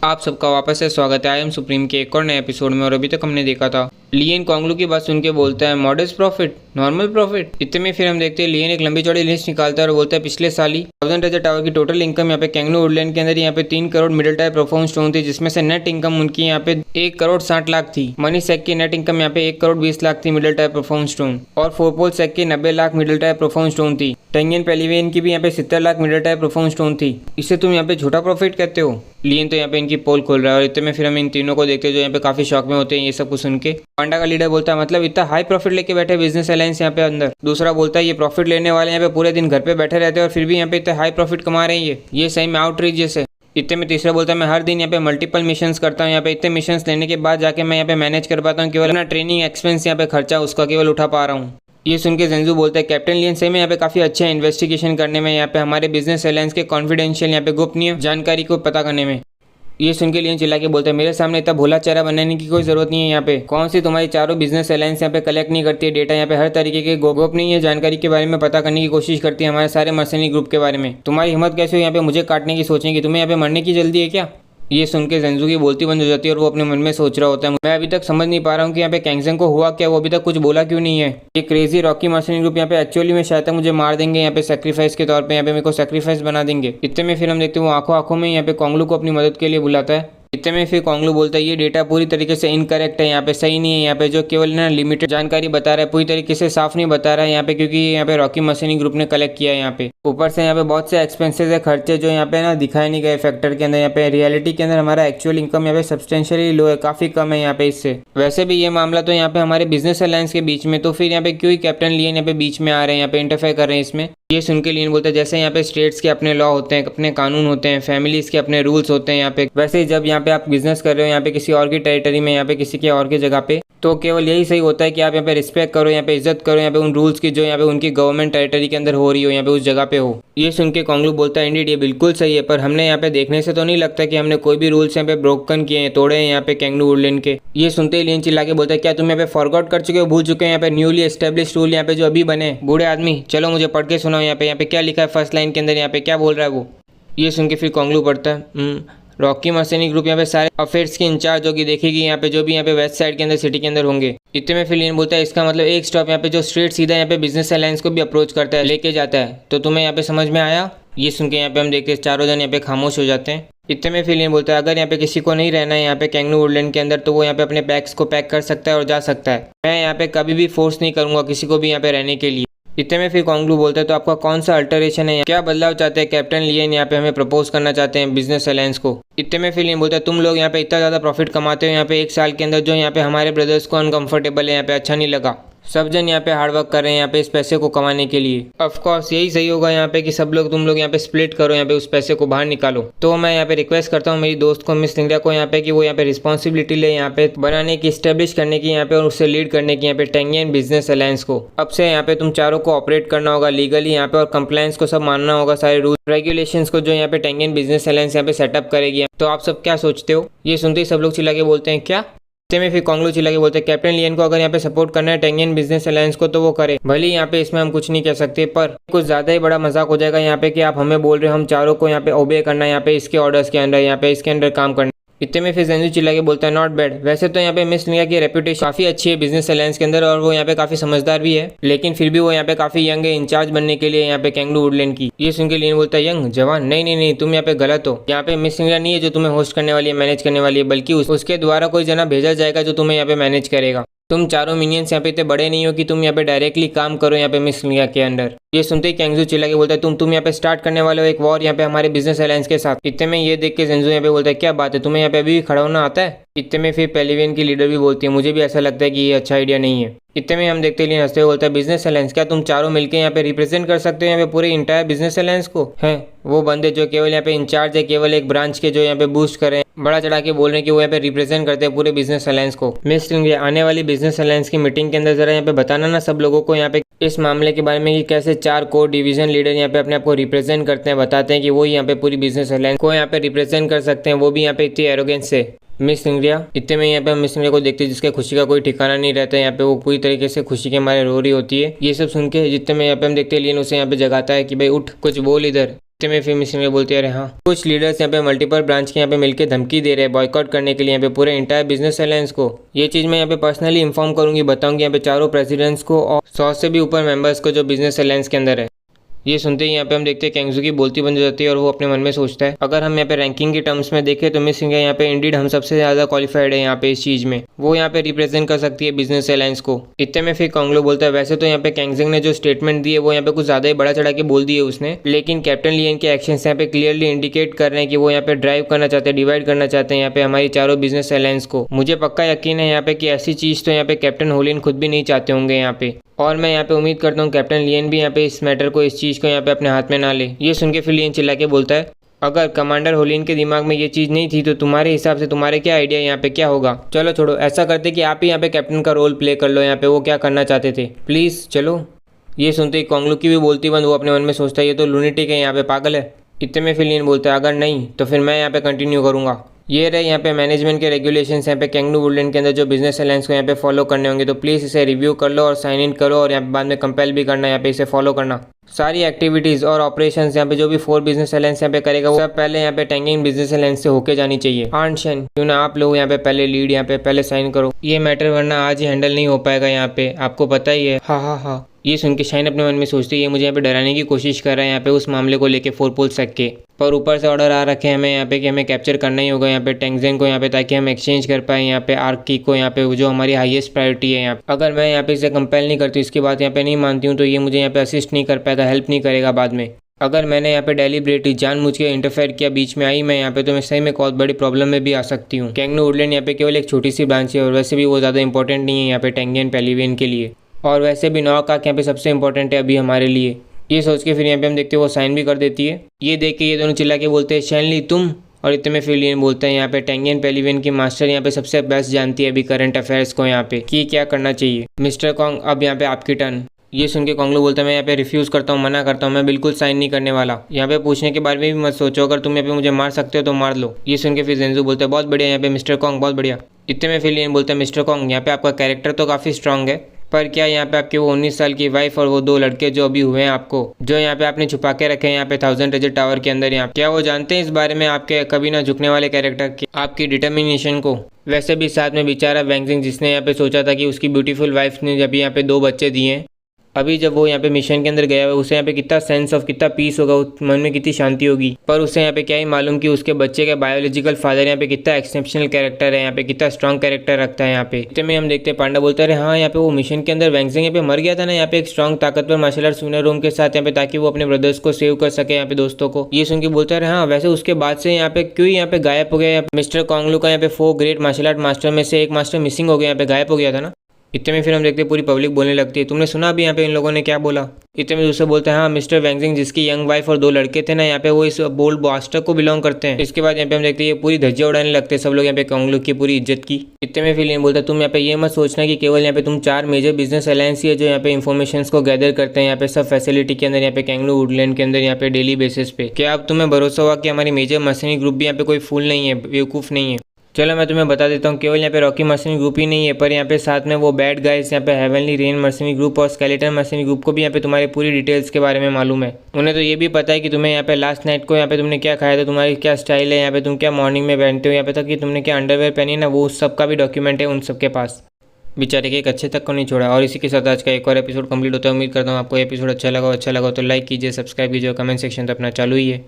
आप सबका वापस से स्वागत है। आई एम सुप्रीम के एक और नए एपिसोड में। और अभी तक हमने देखा था लियन कॉन्गलू की बात सुन के बोलता है मॉडेस्ट प्रॉफिट, नॉर्मल प्रॉफिट। इतने में फिर हम देखते हैं लियन एक लंबी चौड़ी लिस्ट निकालता है और बोलता है पिछले साल ही 1000 रेजर टावर की टोटल इनकम यहाँ पे कैंगनू वुडलैंड के अंदर यहाँ पे 3 crore middle tyre performance stone थी, जिसमें से नेट इनकम उनकी यहाँ पे 1 करोड़ 60 लाख थी। मनी सेक की नेट इनकम यहाँ पे 1 करोड़ 20 लाख थी मिडिल टायर परफॉर्मेंस स्टोन, और फोरपोल सेक की 90 lakh middle tyre performance stone थी। टेंगियन पेलिवेन की भी यहाँ पे 70 lakh middle tyre performance stone थी। इससे तुम यहाँ पे छोटा प्रॉफिट कहते हो? लियन तो यहाँ पे इनकी पोल खोल रहा है और इतने में फिर हम इन तीनों को देखते हैं जो यहाँ पे काफी शॉक में होते हैं ये सब कुछ सुन के। पांडा का लीडर बोलता है मतलब इतना हाई प्रॉफिट लेके बैठे बिजनेस अलायंस यहाँ पे अंदर। दूसरा बोलता है ये प्रॉफिट लेने वाले यहाँ पे पूरे दिन घर पे बैठे रहते हैं और फिर भी यहाँ पे इतना हाई प्रॉफिट कमा रहे हैं, ये सही में आउटरीचियस है। इतने में तीसरा बोलता है मैं हर दिन यहाँ पे मल्टीपल मिशंस करता हूँ, यहाँ पे इतने मिशंस लेने के बाद जाके मैं यहाँ पे मैनेज कर पाता हूँ, केवल अपना ट्रेनिंग एक्सपेंस यहाँ पे खर्चा उसका केवल उठा पा रहा हूँ। ये सुन के जेंजू बोलता है कैप्टन लियन सही में यहाँ पे काफी अच्छे हैं इन्वेस्टिगेशन करने में, यहाँ पे हमारे बिजनेस अलायंस के कॉन्फिडेंशियल यहाँ पे गोपनीय जानकारी को पता करने में। ये सुन के लियन चिल्ला के बोलता है मेरे सामने इतना भोला चेहरा बनाने की कोई जरूरत नहीं है। यहाँ पे कौन सी तुम्हारी चारों बिजनेस अलायंस यहाँ पे कलेक्ट नहीं करती है डेटा, यहाँ पे हर तरीके के गोपनीय जानकारी के बारे में पता करने की कोशिश करती है हमारे सारे मर्सनरी ग्रुप के बारे में। तुम्हारी हिम्मत कैसे हो यहाँ पे मुझे काटने की सोचेंगे? तुम्हें यहाँ पे मरने की जल्दी है क्या? ये सुन के जेंजू की बोलती बंद हो जाती है और वो अपने मन में सोच रहा होता है मैं अभी तक समझ नहीं पा रहा हूँ कि यहाँ पे कैंगजंग को हुआ क्या, वो अभी तक कुछ बोला क्यों नहीं है। ये क्रेजी रॉकी मर्सनरी ग्रुप यहाँ पे एक्चुअली में शायद तक मुझे मार देंगे यहाँ पे सेक्रीफाइस के तौर पे, यहाँ पे मेरे को सेक्रीफाइस बना देंगे। इतने में फिर हम देखते हैं वो आंखों आंखों में यहाँ पे कॉन्गलू को अपनी मदद के लिए बुलाता है। इतने में फिर कॉन्गलू बोलता है ये डेटा पूरी तरीके से इनकरेक्ट है, यहाँ पे सही नहीं है, यहाँ पे जो केवल ना लिमिटेड जानकारी बता रहा है, पूरी तरीके से साफ नहीं बता रहा है यहाँ पे, क्योंकि यहाँ पे रॉकी मर्सनरी ग्रुप ने कलेक्ट किया है। यहाँ पे ऊपर से यहाँ पे बहुत से एक्सपेंसेस है, खर्चे जो यहाँ पे ना दिखाए नहीं गए फैक्टर के अंदर। यहाँ पे रियलिटी के अंदर हमारा एक्चुअल इनकम यहाँ पे सब्सटेंशियली लो है, काफी कम है यहाँ पे इससे। वैसे भी ये मामला तो यहाँ पे हमारे बिजनेस अलायंस के बीच में, तो फिर यहाँ पे क्यों ही कैप्टन लियन यहाँ पे बीच में आ रहे हैं, यहाँ पे इंटरफेयर कर रहे हैं इसमें। ये सुन के लियन बोलता है जैसे यहाँ पे स्टेट्स के अपने लॉ होते हैं, अपने कानून होते हैं, फैमिलीज के अपने रूल्स होते हैं यहाँ पे, वैसे ही जब यहाँ पे आप बिजनेस कर रहे हो यहाँ पे किसी और की टेरिटरी में, यहाँ पे किसी के और की जगह पे, तो केवल यही सही होता है कि आप यहाँ पे रिस्पेक्ट करो, यहाँ पे इज्जत करो यहाँ पे उन रूल्स की जो यहाँ पे उनकी गवर्नमेंट टेरिटरी के अंदर हो रही हो, यहाँ पे उस जगह पे हो। ये सुन के कॉन्गलू बोलता है इंडीड ये बिल्कुल सही है, पर हमने यहाँ पे देखने से तो नहीं लगता कि हमने कोई भी रूल्स यहाँ पे ब्रोकन किए हैं, तोड़े हैं यहाँ पे कैंगनू वुडलैंड के। ये सुनते ही लियन चिल्ला के बोलता है क्या तुम यहाँ पे फॉरगॉट कर चुके हो, भूल चुके हो यहाँ पे न्यूली एस्टेब्लिश रूल यहाँ पे जो अभी बने? बूढ़े आदमी चलो मुझे पढ़ के सुनाओ यहाँ पे क्या लिखा है फर्स्ट लाइन के अंदर, यहाँ पे क्या बोल रहा है वो। ये सुन के फिर कॉन्गलू पढ़ता है रॉकी मर्सनरी ग्रुप यहाँ पे सारे अफेयर्स की इंचार्ज होगी, देखेगी यहाँ पे जो भी यहाँ पे वेस्ट साइड के अंदर सिटी के अंदर होंगे। इतने में फिर लियन बोलता है इसका मतलब एक स्टॉप यहाँ पे जो स्ट्रेट सीधा यहाँ पे बिजनेस अलायंस को भी अप्रोच करता है, लेके जाता है। तो तुम्हें यहाँ पे समझ में आया? ये सुन के यहाँ पे हम देखते हैं चारों जन यहाँ पे खामोश हो जाते हैं। इतने में फिर लियन बोलता है अगर यहाँ पे किसी को नहीं रहना है यहाँ पे कैंगनू वुडलैंड के अंदर, तो वो यहाँ पे अपने बैग्स को पैक कर सकता है और जा सकता है। मैं यहाँ पे कभी भी फोर्स नहीं करूंगा किसी को भी यहाँ पे रहने के लिए। इतने में फिर कॉन्गलू बोलता है तो आपका कौन सा अल्टरेशन है, क्या बदलाव चाहते हैं कैप्टन लियन यहाँ पे हमें प्रपोज करना चाहते हैं बिजनेस अलायंस को? इतने में फिर लियन बोलता है तुम लोग यहाँ पे इतना ज़्यादा प्रॉफिट कमाते हो यहाँ पे 1 साल के अंदर, जो यहाँ पे हमारे ब्रदर्स को अनकंफर्टेबल है, यहाँ पे अच्छा नहीं लगा। सब जन यहाँ पे हार्डवर्क कर रहे हैं यहाँ पे इस पैसे को कमाने के लिए। ऑफ कोर्स यही सही होगा यहाँ पे कि सब लोग तुम लोग यहाँ पे स्प्लिट करो, यहाँ पे उस पैसे को बाहर निकालो। तो मैं यहाँ पे रिक्वेस्ट करता हूँ मेरी दोस्त को मिस लिंडा को यहाँ पे कि वो यहाँ पे रिस्पॉन्सिबिलिटी ले यहाँ पे बनाने की, स्टेब्लिश करने की यहाँ पे, और उससे लीड करने की यहाँ पे टेंगियन बिजनेस अलायंस को। अब से यहाँ पे तुम चारों को ऑपरेट करना होगा लीगली यहाँ पे, और कंप्लायंस को सब मानना होगा, सारे रूल रेगुलेशंस को जो यहाँ पे टेंगियन बिजनेस अलायंस यहाँ पे सेटअप करेगी। तो आप सब क्या सोचते हो? ये सुनते ही सब लोग चिल्ला के बोलते हैं क्या? में फिर कॉन्गलू चिल्ला के बोलते हैं कैप्टन लियन को अगर यहाँ पे सपोर्ट करना है टेंगियन बिजनेस अलायंस को तो वो करे, भले यहाँ पे इसमें हम कुछ नहीं कह सकते, पर कुछ ज्यादा ही बड़ा मजाक हो जाएगा यहाँ पे कि आप हमें बोल रहे हो हम चारों को यहाँ पे ओबे करना, यहाँ पे इसके ऑर्डर्स के अंदर, यहाँ पे इसके अंदर काम करना। इतने में फिर जेंजू चिल्ला के बोलता है नॉट बैड। वैसे तो यहाँ पे मिस लिंडा की रेपुटेशन काफी अच्छी है बिजनेस अलायंस के अंदर और वो यहाँ पे काफी समझदार भी है, लेकिन फिर भी वो यहाँ पे काफी यंग है इंचार्ज बनने के लिए यहाँ पे कैंगनू वुडलैंड की। ये सुन के लियन बोलता है यंग जवान? नहीं नहीं नहीं, तुम यहाँ पे गलत हो। यहाँ पे मिस लिंडा नहीं है जो तुम्हें होस्ट करने वाली है, मैनेज करने वाली है, बल्कि उसके द्वारा कोई जना भेजा जाएगा जो तुम्हें यहाँ पे मैनेज करेगा। तुम चारों मिनियंस यहाँ पे इतने बड़े नहीं हो कि तुम यहाँ पे डायरेक्टली काम करो यहाँ पे मिस लिंडा के अंडर। ये सुनते ही कैंगजू चिल्ला के बोलता है तुम यहाँ पे स्टार्ट करने वाले हो एक वॉर यहाँ पे हमारे बिजनेस अलायंस के साथ। इतने में ये देख के जेंजू यहाँ पे बोलता है क्या बात है, तुम्हें यहाँ पे अभी भी खड़ा होना आता है? इतने में फिर पेलिवियन की लीडर भी बोलती है मुझे भी ऐसा लगता है कि ये अच्छा आइडिया नहीं है। इतने में हम देखते हैं हंसते हुए बोलता है बिजनेस अलायंस क्या तुम चारों मिलकर यहाँ पे रिप्रेजेंट कर सकते हो यहाँ पे पूरे इंटायर बिजनेस अलायंस को? है वो बंदे जो केवल यहाँ पे इंचार्ज है केवल एक ब्रांच के, जो यहाँ पे बूस्ट कर रहे हैं, बड़ा चढ़ा के बोल रहे हैं कि वो यहाँ पे रिप्रेजेंट करते हैं पूरे बिजनेस अलायंस को। मिस लिंडा आने वाली बिजनेस अलायंस की मीटिंग के अंदर जरा यहाँ पे बताना ना सब लोगों को यहाँ पे इस मामले के बारे में कि कैसे 4 कोर डिवीजन लीडर यहाँ पे अपने आप को रिप्रेजेंट करते हैं, बताते हैं कि वो यहाँ पे पूरी बिजनेस अलायंस को यहाँ पे रिप्रेजेंट कर सकते हैं, वो भी यहाँ पे इतनी एरोगेंस से। मिस लिंडा इतने में यहाँ पे हम मिस लिंडा को देखते हैं जिसके खुशी का कोई ठिकाना नहीं रहता है, यहाँ पे वो पूरी तरीके से खुशी के मारे रो रही होती है। ये सब सुन के जितने में यहाँ पे हम देखते हैं लियन उसे यहाँ पे जगाता है कि भाई उठ कुछ बोल इधर। इतने में फिर मिशन बोलते हैं अरे हाँ, कुछ लीडर्स यहाँ पे मल्टीपल ब्रांच के यहाँ पे मिलकर धमकी दे रहे हैं बॉयकॉट करने के लिए यहाँ पे पूरे इंटायर बिजनेस अलायंस को। ये चीज़ मैं यहाँ पे पर्सनली इन्फॉर्म करूंगी, बताऊंगी यहाँ पे चारों प्रेसिडेंट्स को और 100 से भी ऊपर मेंबर्स को जो बिजनेस अलायंस के अंदर है। ये सुनते ही यहाँ पे हम देखते हैं कैंगजू की बोलती बंद हो जाती है और वो अपने मन में सोचता है अगर हम यहाँ पे रैंकिंग के टर्म्स में देखें तो मिस इंडिया यहाँ पे इंडीड हम सबसे ज़्यादा क्वालिफाइड है यहाँ पे इस चीज़ में, वो यहाँ पे रिप्रेजेंट कर सकती है बिजनेस अलायंस को। इतने में फिर कांगलो बोलता है वैसे तो यहाँ पे कैंगजिंग ने जो स्टेटमेंट दी है वो यहाँ पे कुछ ज़्यादा ही बड़ा चढ़ा के बोल दिए उसने, लेकिन कैप्टन लियन के एक्शन यहाँ पे क्लियरली इंडिकेट कर रहे हैं कि वो यहाँ पे ड्राइव करना चाहते हैं, डिवाइड करना चाहते हैं यहाँ पे हमारी चारों बिजनेस अलायंस को। मुझे पक्का यकीन है यहाँ पे कि ऐसी चीज़ तो यहाँ पे कैप्टन होलिन खुद भी नहीं चाहते होंगे यहाँ पे, और मैं यहाँ पे उम्मीद करता हूँ कैप्टन लियन भी यहाँ पे इस मैटर को, इस चीज़ को यहाँ पे अपने हाथ में ना ले। ये सुन के फिर लियन चिल्ला के बोलता है अगर कमांडर होलिन के दिमाग में ये चीज़ नहीं थी तो तुम्हारे हिसाब से तुम्हारे क्या आइडिया यहाँ पे क्या होगा। चलो छोड़ो, ऐसा करते कि आप ही यहाँ पे कैप्टन का रोल प्ले कर लो, यहाँ पे वो क्या करना चाहते थे प्लीज़ चलो। ये सुनते ही कांगलू की भी बोलती बंद, वो अपने मन में सोचता है ये तो लूनेटिक है, यहाँ पे पागल है। इतने में फिर लियन बोलता है अगर नहीं तो फिर मैं यहाँ पे कंटिन्यू करूँगा। ये रहे यहाँ पे मैनेजमेंट के रेगुलेशंस यहाँ पे कैंगनू वुडलैंड के अंदर जो बिजनेस अलायंस को यहाँ पे फॉलो करने होंगे, तो प्लीज़ इसे रिव्यू कर लो और साइन इन करो और यहाँ पे बाद में कंपेल भी करना, यहाँ पे इसे फॉलो करना। सारी एक्टिविटीज़ और ऑपरेशंस यहाँ पे जो भी 4 बिजनेस अलायंस यहाँ पे करेगा वो सब पहले यहाँ पे टैंगिंग बिजनेस अलायंस से होके जानी चाहिए। आंशन क्यों ना आप लोग यहाँ पे पहले लीड यहाँ पे पहले साइन करो, ये मैटर वरना आज ही हैंडल नहीं हो पाएगा यहाँ पे, आपको पता ही है। हाँ। ये सुन के शाइन अपने मन में सोचती है ये मुझे यहाँ पे डराने की कोशिश कर रहा है यहाँ पे उस मामले को लेके 4 पोल सेक के, पर ऊपर से ऑर्डर आ रखे हैं हमें यहाँ पे कि हमें कैप्चर करना ही होगा यहाँ पे टैंगजेन को यहाँ पे, ताकि हम एक्सचेंज कर पाए यहाँ पे आर्क की को यहाँ पे, जो हमारी हाईएस्ट प्रायोरिटी है यहाँ पे। अगर मैं यहाँ पे इसे कंपेल नहीं करती, इसकी बात यहाँ पे नहीं मानती हूँ तो ये मुझे यहाँ पे असिस्ट नहीं कर पाएगा, हेल्प नहीं करेगा बाद में। अगर मैंने यहाँ पे डेलिब्रेटली जानबूझ के इंटरफेयर किया बीच में आई मैं यहाँ पे, तो मैं सही में बहुत बड़ी प्रॉब्लम में भी आ सकती हूँ। कैंगनू वुडलैंड यहाँ पे केवल एक छोटी सी ब्रांच है और वैसे भी वो ज़्यादा इंपॉर्टेंट नहीं है यहाँ पे टेंगियन पेलिवियन के लिए, और वैसे भी नॉर्काक यहाँ पे सबसे इंपॉर्टेंट है अभी हमारे लिए। ये सोच के फिर यहाँ पे हम देखते हैं वो साइन भी कर देती है। ये देख के ये दोनों चिल्ला के बोलते हैं शैनली तुम, और इतने में फिर लियन बोलते हैं यहाँ पे टेंगियन पेलिवियन की मास्टर यहाँ पे सबसे बेस्ट जानती है अभी करंट अफेयर्स को यहाँ पे कि क्या करना चाहिए। मिस्टर कॉन्ग अब यहाँ पे आपकी टर्न। ये सुन के कांगलू बोलता है मैं यहाँ पे रिफ्यूज़ करता हूँ, मना करता हूँ, मैं बिल्कुल साइन नहीं करने वाला। यहाँ पे पूछने के बारे में भी मत सोचो, अगर तुम यहाँ पे मुझे मार सकते हो तो मार लो। ये सुन के फिर जेंजू बोलते हैं बहुत बढ़िया यहाँ पे मिस्टर कॉन्ग, बहुत बढ़िया। इतने में फिर लियन बोलता है मिस्टर कॉन्ग यहाँ पे आपका कैरेक्टर तो काफ़ी स्ट्रांग है, पर क्या यहाँ पे आपके वो 19 साल की वाइफ और वो 2 लड़के जो अभी हुए हैं आपको, जो यहाँ पे आपने छुपा के रखे हैं यहाँ पे 1000 ट्रेजर टावर के अंदर, यहाँ क्या वो जानते हैं इस बारे में आपके कभी ना झुकने वाले कैरेक्टर की, आपकी डिटर्मिनेशन को। वैसे भी साथ में बेचारा वैंगजिंग जिसने यहाँ पे सोचा था कि उसकी ब्यूटीफुल वाइफ ने जब यहाँ पे 2 बच्चे दिए, अभी जब वो यहाँ पे मिशन के अंदर गया है उसे यहाँ पे कितना सेंस ऑफ कितना पीस होगा, मन में कितनी शांति होगी, पर उसे यहाँ पे क्या ही मालूम कि उसके बच्चे का बायोलॉजिकल फादर यहाँ पे कितना एक्सेप्शनल कैरेक्टर है, यहाँ पे कितना स्ट्रॉन्ग कैरेक्टर रखता है यहाँ पे। इतने में हम देखते हैं पांडा बोलता है हाँ यहाँ पे वो मिशन के अंदर वैंगजिंग यहाँ पे मर गया था ना यहाँ पे एक स्ट्रॉन्ग ताकतवर मार्शल आर्ट विनर रोम के साथ यहाँ पे, ताकि वो अपने ब्रदर्स को सेव कर सके यहाँ पे दोस्तों को। ये सुन के बोलता है हाँ वैसे उसके बाद से यहाँ पे क्यों यहाँ पे गायब हो गया मिस्टर कांगलू का यहाँ पे 4 ग्रेट मार्शल आर्ट मास्टर में से एक मास्टर मिसिंग हो गया, यहाँ पे गायब हो गया था ना। इतने में फिर हम देखते हैं पूरी पब्लिक बोलने लगती है तुमने सुना भी यहाँ पे इन लोगों ने क्या बोला। इतने में दूसरे बोलते हैं हाँ मिस्टर वैंगजिंग जिसकी यंग वाइफ और 2 लड़के थे ना यहाँ पे वो इस बोल्ड बास्टर को बिलोंग करते हैं। इसके बाद यहाँ पे हम देखते हैं ये पूरी धज्जियां उड़ाने लगते हैं सब लोग यहाँ पे कांगलू की पूरी इज्जत की। इतने में फिर बोलता है तुम यहाँ पे ये मत सोचना कि केवल यहाँ पे तुम 4 मेजर बिजनेस अलायंस ही है जो यहाँ पे इन्फॉर्मेशन को गैदर करते हैं यहाँ पे सब फैसिलिटी के अंदर, यहाँ पे कैंगलू वुडलैंड के अंदर यहाँ पे डेली बेसिस पे। क्या अब तुम्हें भरोसा हुआ कि हमारी मेजर मर्सनरी ग्रुप भी यहाँ पे कोई फूल नहीं है, बेवकूफ़ नहीं है। चलो मैं तुम्हें बता देता हूँ केवल यहाँ पे रॉकी मर्सनरी ग्रुप ही नहीं है, पर यहाँ पे साथ में वो बैड गाइस यहाँ पे हेवनली रेन मर्सनरी ग्रुप और स्केलेटन मर्सनरी ग्रुप को भी यहाँ पे तुम्हारी पूरी डिटेल्स के बारे में मालूम है। उन्हें तो ये भी पता है कि तुम्हें यहाँ पे लास्ट नाइट को यहाँ पे तुमने क्या खाया था, तुम्हारी क्या स्टाइल है यहाँ पे, तुम क्या मॉर्निंग में पहनते हो यहाँ पे, तक कि तुमने क्या अंडरवेयर पहनी ना, वो उस सब का भी डॉक्यूमेंट है उन सबके पास। बेचारे के एक अच्छे तक को नहीं छोड़ा। और इसी के साथ आज का एक और एपिसोड कंप्लीट होता है। उम्मीद करता हूँ आपको एपिसोड अच्छा लगा तो लाइक कीजिए, सब्सक्राइब कीजिए, कमेंट सेक्शन तो अपना चालू ही है।